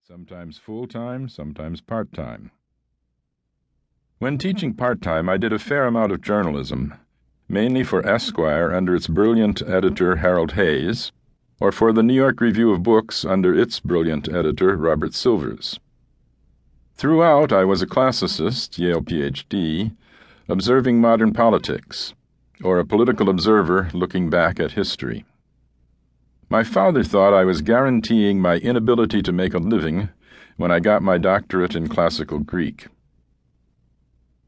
sometimes full-time, sometimes part-time. When teaching part-time, I did a fair amount of journalism, mainly for Esquire under its brilliant editor Harold Hayes, or for the New York Review of Books under its brilliant editor Robert Silvers. Throughout, I was a classicist, Yale Ph.D., observing modern politics, or a political observer looking back at history. My father thought I was guaranteeing my inability to make a living when I got my doctorate in classical Greek.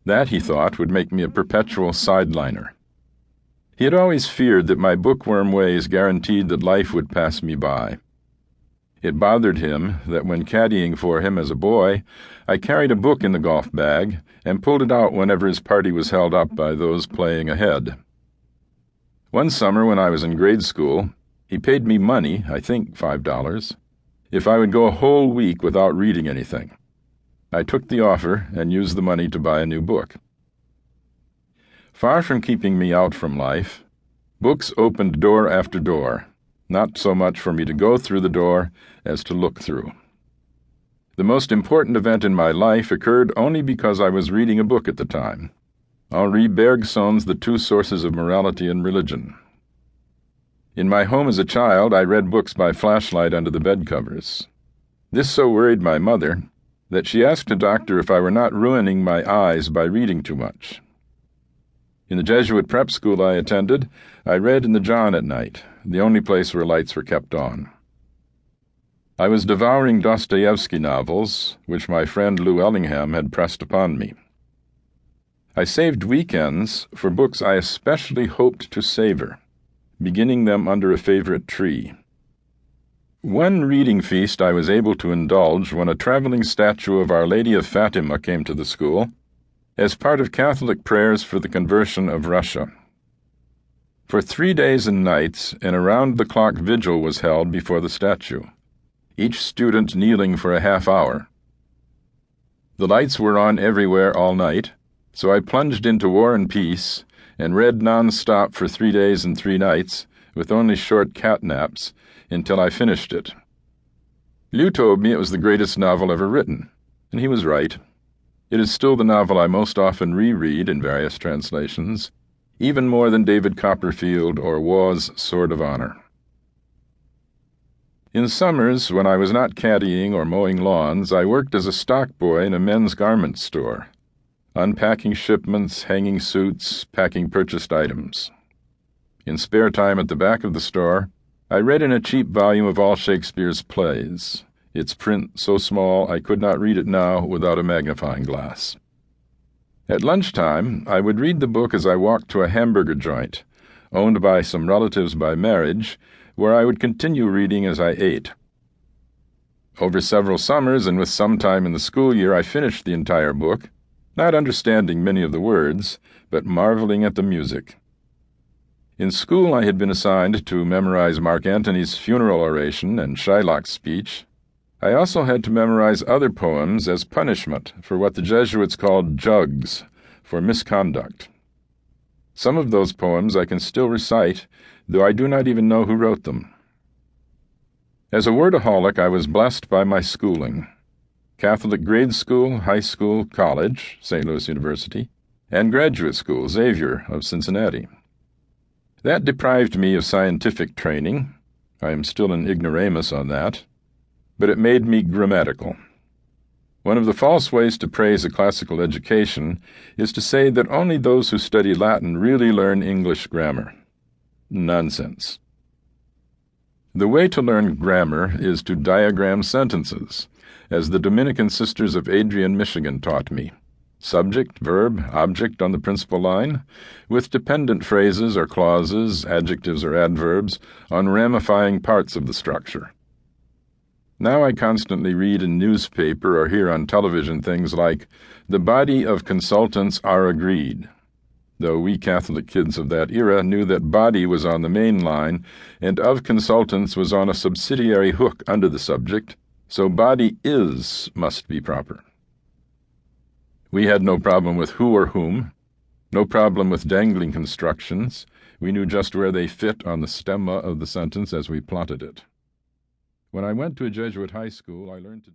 That, he thought, would make me a perpetual sideliner. He had always feared that my bookworm ways guaranteed that life would pass me by. It bothered him that when caddying for him as a boy, I carried a book in the golf bag and pulled it out whenever his party was held up by those playing ahead. One summer when I was in grade school, he paid me money, I think $5, if I would go a whole week without reading anything. I took the offer and used the money to buy a new book. Far from keeping me out from life, books opened door after door, not so much for me to go through the door as to look through. The most important event in my life occurred only because I was reading a book at the time, Henri Bergson's The Two Sources of Morality and Religion. In my home as a child, I read books by flashlight under the bed covers. This so worried my mother that she asked a doctor if I were not ruining my eyes by reading too much. In the Jesuit prep school I attended, I read in the John at night, the only place where lights were kept on. I was devouring Dostoevsky novels, which my friend Lou Ellingham had pressed upon me. I saved weekends for books I especially hoped to savor, beginning them under a favorite tree. One reading feast I was able to indulge when a traveling statue of Our Lady of Fatima came to the school, as part of Catholic prayers for the conversion of Russia. For 3 days and nights, an around-the-clock vigil was held before the statue, each student kneeling for a half hour. The lights were on everywhere all night, so I plunged into War and Peace and read non-stop for 3 days and 3 nights, with only short cat naps, until I finished it. Lou told me it was the greatest novel ever written, and he was right. It is still the novel I most often reread in various translations, even more than David Copperfield or Waugh's Sword of Honor. In summers, when I was not caddying or mowing lawns, I worked as a stock boy in a men's garment store, unpacking shipments, hanging suits, packing purchased items. In spare time at the back of the store, I read in a cheap volume of all Shakespeare's plays, its print so small I could not read it now without a magnifying glass. At lunchtime, I would read the book as I walked to a hamburger joint, owned by some relatives by marriage, where I would continue reading as I ate. Over several summers and with some time in the school year, I finished the entire book, not understanding many of the words, but marveling at the music. In school, I had been assigned to memorize Mark Antony's funeral oration and Shylock's speech. I also had to memorize other poems as punishment for what the Jesuits called jugs, for misconduct. Some of those poems I can still recite, though I do not even know who wrote them. As a wordaholic, I was blessed by my schooling. Catholic grade school, high school, college, St. Louis University, and graduate school, Xavier of Cincinnati. That deprived me of scientific training. I am still an ignoramus on that. But it made me grammatical. One of the false ways to praise a classical education is to say that only those who study Latin really learn English grammar. Nonsense. The way to learn grammar is to diagram sentences, as the Dominican Sisters of Adrian, Michigan taught me. Subject, verb, object on the principal line, with dependent phrases or clauses, adjectives or adverbs, on ramifying parts of the structure. Now I constantly read in newspaper or hear on television things like, "The body of consultants are agreed," though we Catholic kids of that era knew that body was on the main line and of consultants was on a subsidiary hook under the subject, so body is must be proper. We had no problem with who or whom, no problem with dangling constructions. We knew just where they fit on the stemma of the sentence as we plotted it. When I went to a Jesuit high school, I learned to